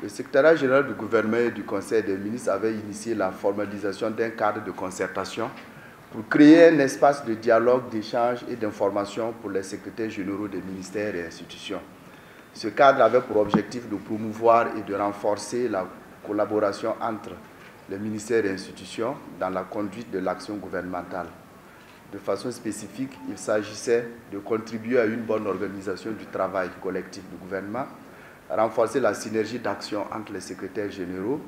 Le secrétariat général du gouvernement et du Conseil des ministres avait initié la formalisation d'un cadre de concertation pour créer un espace de dialogue, d'échange et d'information pour les secrétaires généraux des ministères et institutions. Ce cadre avait pour objectif de promouvoir et de renforcer la collaboration entre les ministères et institutions dans la conduite de l'action gouvernementale. De façon spécifique, il s'agissait de contribuer à une bonne organisation du travail collectif du gouvernement, renforcer la synergie d'action entre les secrétaires généraux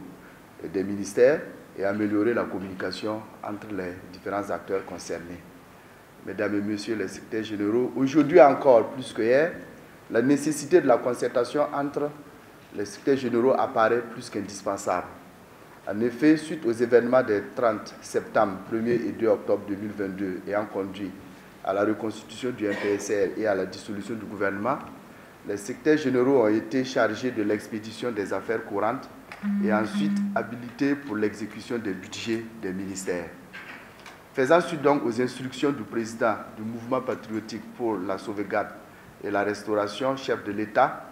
des ministères et améliorer la communication entre les différents acteurs concernés. Mesdames et messieurs les secrétaires généraux, aujourd'hui encore plus que hier, la nécessité de la concertation entre les secrétaires généraux apparaît plus qu'indispensable. En effet, suite aux événements des 30 septembre, 1er et 2 octobre 2022 ayant conduit à la reconstitution du MPSR et à la dissolution du gouvernement, les secrétaires généraux ont été chargés de l'expédition des affaires courantes et ensuite habilités pour l'exécution des budgets des ministères. Faisant suite donc aux instructions du président du mouvement patriotique pour la sauvegarde et la restauration, chef de l'État,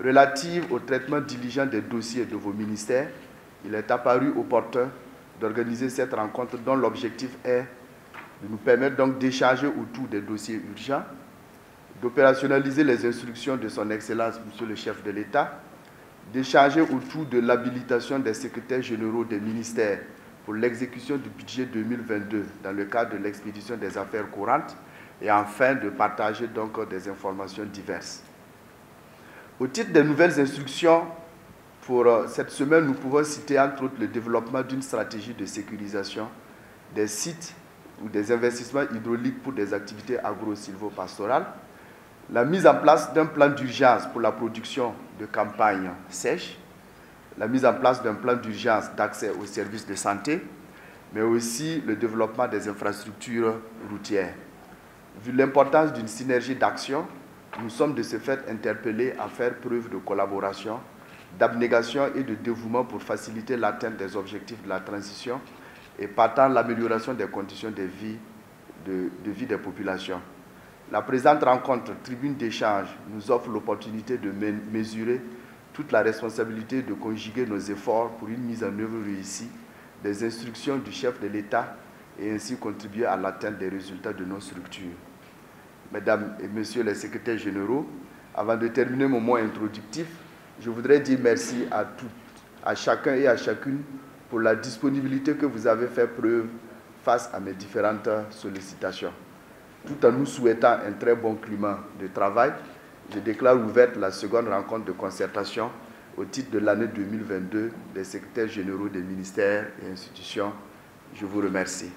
relative au traitement diligent des dossiers de vos ministères, il est apparu opportun d'organiser cette rencontre dont l'objectif est de nous permettre donc d'échanger autour des dossiers urgents, d'opérationnaliser les instructions de son Excellence, Monsieur le chef de l'État, d'échanger autour de l'habilitation des secrétaires généraux des ministères pour l'exécution du budget 2022 dans le cadre de l'expédition des affaires courantes et enfin de partager donc des informations diverses. Au titre des nouvelles instructions, pour cette semaine, nous pouvons citer entre autres le développement d'une stratégie de sécurisation des sites ou des investissements hydrauliques pour des activités agro-silvopastorales, la mise en place d'un plan d'urgence pour la production de campagnes sèches, la mise en place d'un plan d'urgence d'accès aux services de santé, mais aussi le développement des infrastructures routières. Vu l'importance d'une synergie d'action, nous sommes de ce fait interpellés à faire preuve de collaboration, d'abnégation et de dévouement pour faciliter l'atteinte des objectifs de la transition et partant l'amélioration des conditions de vie des populations. La présente rencontre, tribune d'échange, nous offre l'opportunité de mesurer toute la responsabilité de conjuguer nos efforts pour une mise en œuvre réussie des instructions du chef de l'État et ainsi contribuer à l'atteinte des résultats de nos structures. Mesdames et messieurs les secrétaires généraux, avant de terminer mon mot introductif, je voudrais dire merci à chacun et à chacune pour la disponibilité que vous avez fait preuve face à mes différentes sollicitations. Tout en nous souhaitant un très bon climat de travail, je déclare ouverte la seconde rencontre de concertation au titre de l'année 2022 des secrétaires généraux des ministères et institutions. Je vous remercie.